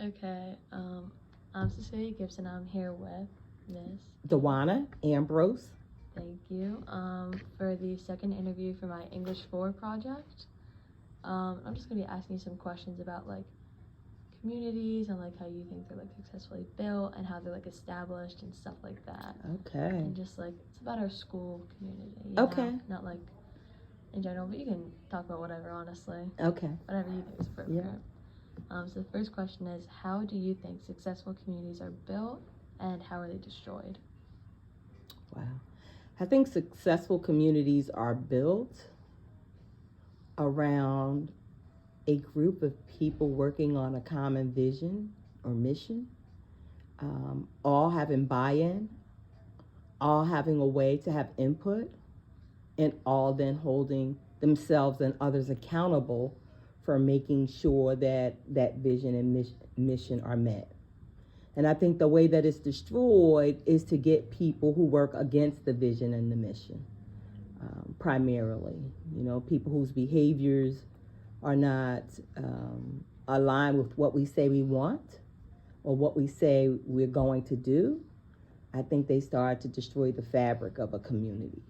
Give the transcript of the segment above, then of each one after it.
Okay. I'm Cecilia Gibson. I'm here with Miss Dujana, Ambrose. Thank you. For the second interview for my English 4 project, I'm just gonna be asking you some questions about like communities and like how you think they're like successfully built and how they're like established and stuff like that. Okay. And just like it's about our school community. Okay. Not like in general, but you can talk about whatever, honestly. Okay. Whatever you think is appropriate. Yeah. So the first question is, how do you think successful communities are built and how are they destroyed? Wow. I think successful communities are built around a group of people working on a common vision or mission, all having buy-in, all having a way to have input, and all then holding themselves and others accountable for making sure that that vision and mission are met. And I think the way that it's destroyed is to get people who work against the vision and the mission, primarily. You know, people whose behaviors are not aligned with what we say we want or what we say we're going to do. I think they start to destroy the fabric of a community.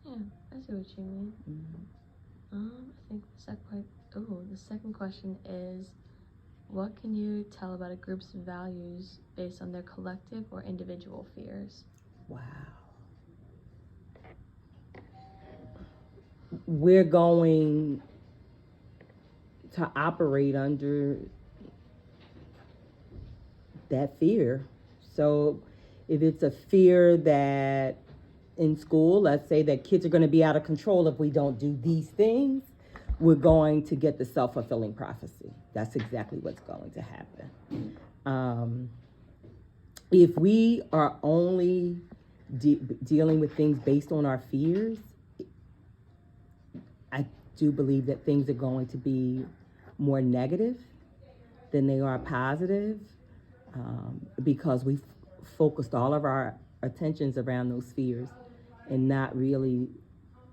Yeah, I see what you mean. I think the second question is, what can you tell about a group's values based on their collective or individual fears? Wow. We're going to operate under that fear. So if it's a fear that in school, let's say that kids are going to be out of control if we don't do these things, we're going to get the self-fulfilling prophecy. That's exactly what's going to happen. If we are only dealing with things based on our fears, I do believe that things are going to be more negative than they are positive, because we've focused all of our attentions around those fears and not really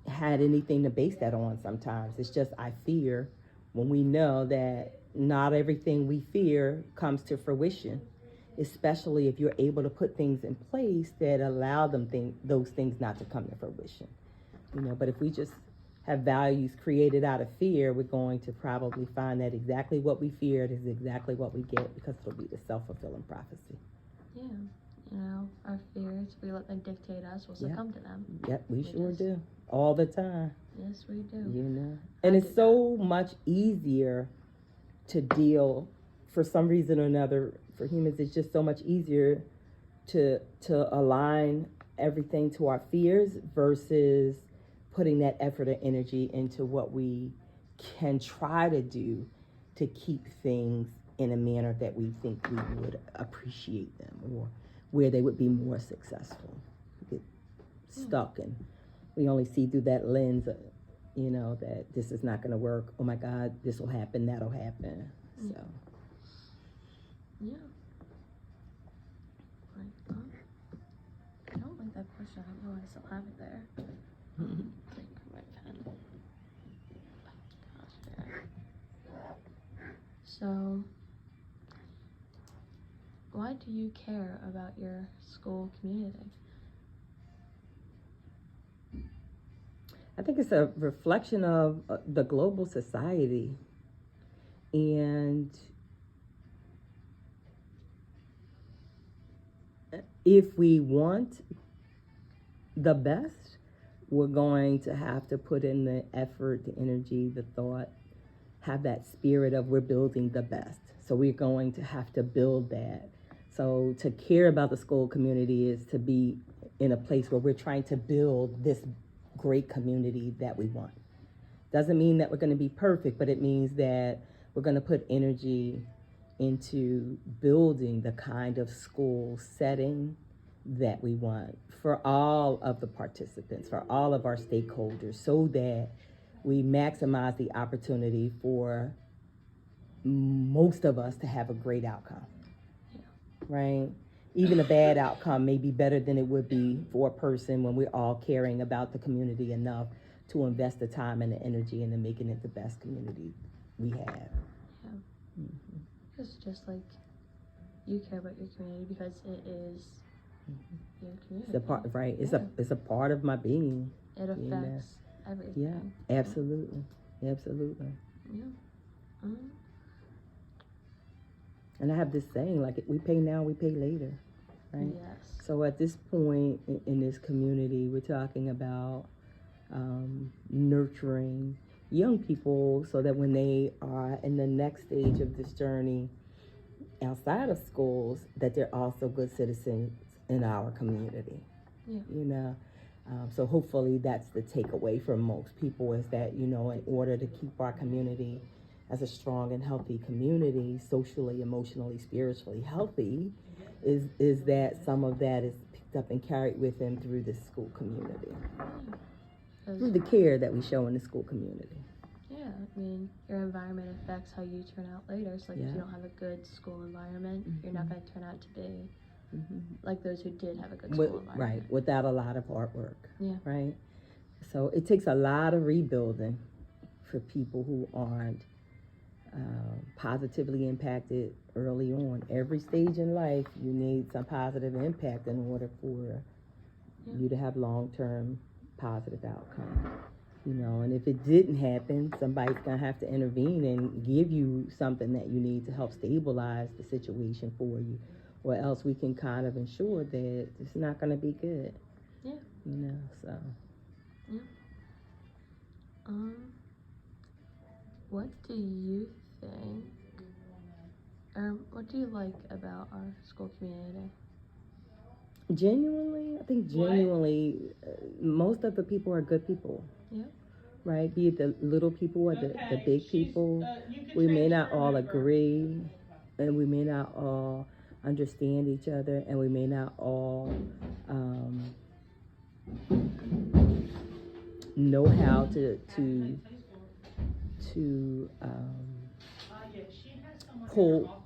had anything to base that on. Sometimes it's just I fear, when we know that not everything we fear comes to fruition, especially if you're able to put things in place that allow those things not to come to fruition. You know, but if we just have values created out of fear, we're going to probably find that exactly what we feared is exactly what we get, because it'll be the self-fulfilling prophecy. Yeah, you know, our fears, if we let them dictate us, we'll succumb to them. Yep, we sure do. All the time. Yes, we do. You know, and it's so much easier to deal, for some reason or another, for humans, it's just so much easier to align everything to our fears versus putting that effort and energy into what we can try to do to keep things in a manner that we think we would appreciate them, or where they would be more successful. We get stuck and we only see through that lens of, you know, that this is not going to work. Oh my God, this will happen, that'll happen. So. Yeah. I don't like that question. I don't know why I still have it there. Take my pen. Gosh, there. So, why do you care about your school community? I think it's a reflection of the global society, and if we want the best, we're going to have to put in the effort, the energy, the thought, have that spirit of we're building the best. So we're going to have to build that. So to care about the school community is to be in a place where we're trying to build this great community that we want. Doesn't mean that we're going to be perfect, but it means that we're going to put energy into building the kind of school setting that we want for all of the participants, for all of our stakeholders, so that we maximize the opportunity for most of us to have a great outcome. Right? Even a bad outcome may be better than it would be for a person when we're all caring about the community enough to invest the time and the energy into making it the best community we have. Yeah. it's just like you care about your community because it is your community. It's a part, right? Yeah. It's a part of my being. It affects everything. Yeah, absolutely, absolutely. Yeah. Mm-hmm. And I have this saying, like, we pay now, we pay later, right? Yes. So at this point in this community, we're talking about nurturing young people so that when they are in the next stage of this journey outside of schools, that they're also good citizens in our community. Yeah. You know, so hopefully that's the takeaway for most people, is that, you know, in order to keep our community as a strong and healthy community, socially, emotionally, spiritually healthy, is that some of that is picked up and carried with them through the school community, through the care that we show in the school community. Yeah, I mean, your environment affects how you turn out later. So, like, if you don't have a good school environment, you're not going to turn out to be like those who did have a good school environment. Right, without a lot of hard work. Yeah. Right? So it takes a lot of rebuilding for people who aren't positively impacted early on. Every stage in life, you need some positive impact in order for you to have long-term positive outcome. You know, and if it didn't happen, somebody's gonna have to intervene and give you something that you need to help stabilize the situation for you, or else we can kind of ensure that it's not gonna be good. Yeah. You know, so. Yeah. What do you think, or what do you like about our school community? Genuinely, I think genuinely, most of the people are good people. Yeah. Right? Be it the little people or the big people. We may not all agree, and we may not all understand each other, and we may not all know how to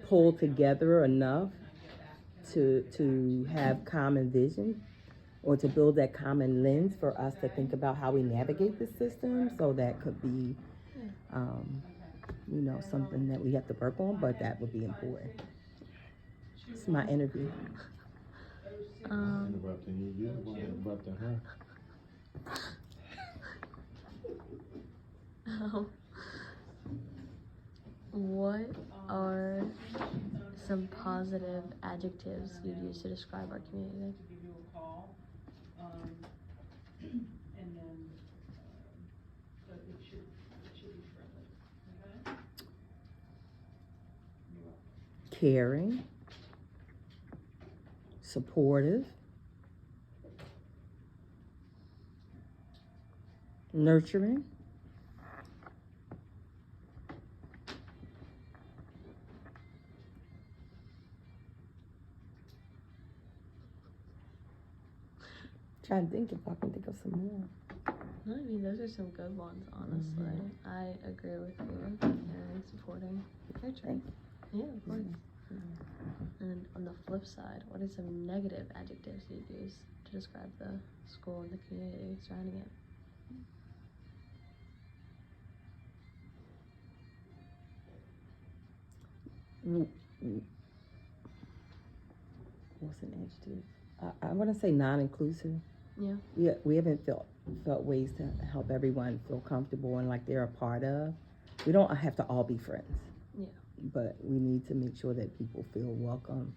pull together enough to have common vision, or to build that common lens for us to think about how we navigate the system. So that could be, you know, something that we have to work on, but that would be important. It's my interview. Interrupting you. You interrupting her. What are some positive adjectives you'd use to describe our community? Caring, supportive, nurturing, trying to think if I can think of some more. No, I mean, those are some good ones, honestly. I agree with you. Caring, supporting, nurturing. Yeah, of course. And on the flip side, what are some negative adjectives you'd use to describe the school and the community surrounding it? What's an adjective? I want to say non-inclusive. Yeah. We haven't felt ways to help everyone feel comfortable and like they're a part of. We don't have to all be friends. Yeah. But we need to make sure that people feel welcome.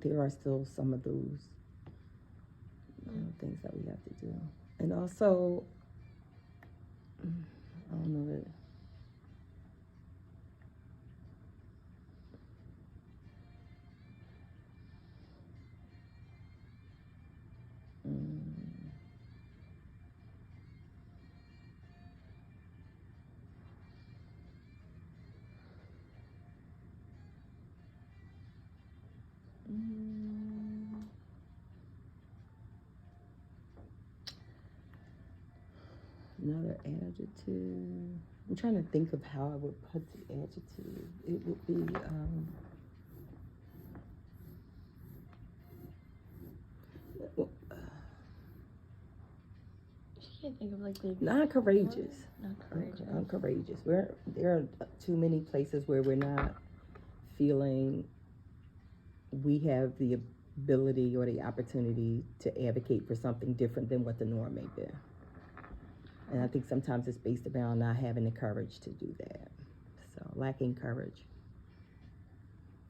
There are still some of those things that we have to do. And also, I don't know that. Another adjective. I'm trying to think of how I would put the adjective. It would be can't think of like the Not courageous. not courageous. Uncourageous. There are too many places where we're not feeling we have the ability or the opportunity to advocate for something different than what the norm may be. And I think sometimes it's based around not having the courage to do that. So lacking courage.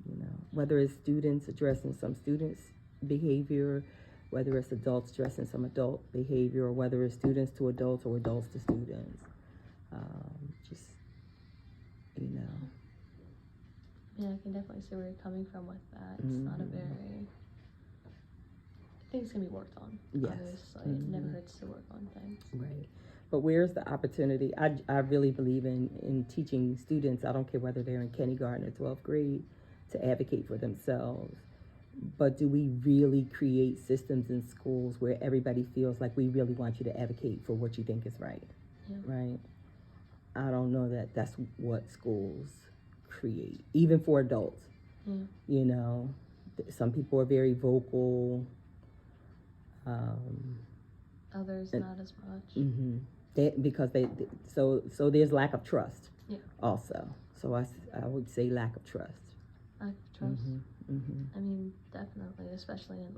You know, whether it's students addressing some students' behavior, whether it's adults addressing some adult behavior, or whether it's students to adults or adults to students. Just, you know. Yeah, I can definitely see where you're coming from with that. It's not a very... Things can be worked on. Yes. Obviously, it never hurts to work on things. Right. But where's the opportunity? I really believe in teaching students, I don't care whether they're in kindergarten or 12th grade, to advocate for themselves. But do we really create systems in schools where everybody feels like we really want you to advocate for what you think is right? Yeah. Right? I don't know that that's what schools create, even for adults. Yeah. You know, some people are very vocal. Others not as much. Because so there's lack of trust. Yeah. Also, so I would say lack of trust. Lack of trust. I mean, definitely, especially in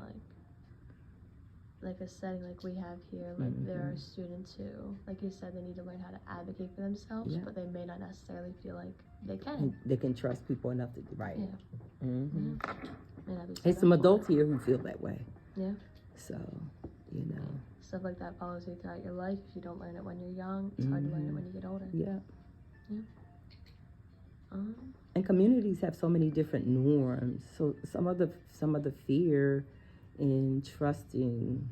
like a setting like we have here. Like there are students who, like you said, they need to learn how to advocate for themselves, but they may not necessarily feel like they can. And they can trust people enough to right. Yeah. May not be There's some adults here who feel that way. Yeah. So, you know. Stuff like that follows you throughout your life. If you don't learn it when you're young, it's hard to learn it when you get older. Yeah. Yeah. And communities have so many different norms. So some of the fear in trusting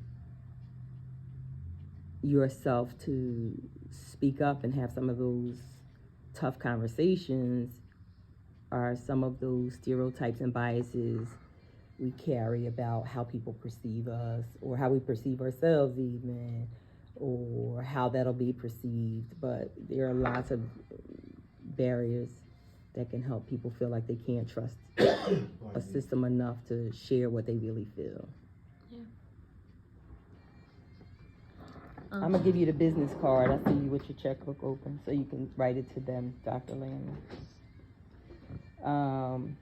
yourself to speak up and have some of those tough conversations are some of those stereotypes and biases we carry about how people perceive us, or how we perceive ourselves even, or how that'll be perceived. But there are lots of barriers that can help people feel like they can't trust a system enough to share what they really feel. Yeah. I'm gonna give you the business card. I see you with your checkbook open, so you can write it to them, Dr. Landon. I'm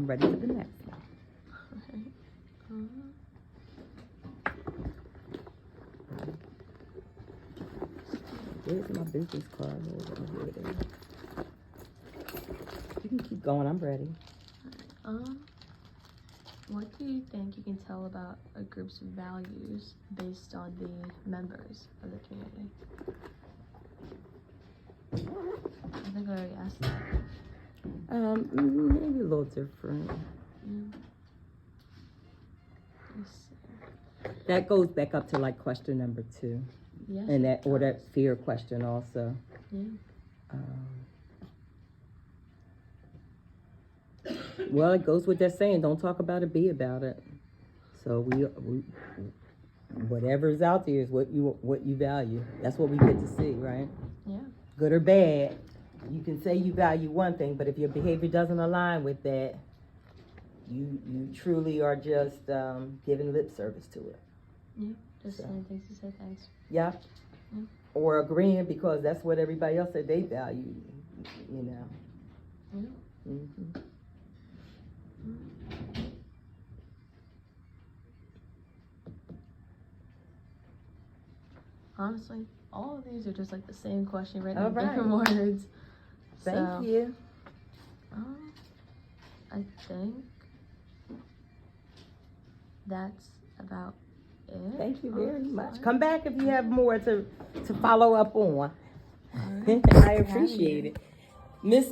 ready for the next one. Where's my business card? Here it is. You can keep going. I'm ready. What do you think you can tell about a group's values based on the members of the community? I think I already asked that. Maybe a little different. Let's see. That goes back up to like question number 2. Yes. And that fear question also. Yeah. Well, it goes with that saying, don't talk about it, be about it. So we whatever's out there is what you value. That's what we get to see, right? Yeah. Good or bad. You can say you value one thing, but if your behavior doesn't align with that, you truly are just giving lip service to it. Yeah. Just saying things to say thanks. Yeah. Or agreeing because that's what everybody else said they value, you know. Yeah. Honestly, all of these are just like the same question written in different words. Thank you. I think that's about it. Thank you very much. Come back if you have more to follow up on. Right. I appreciate it. Miss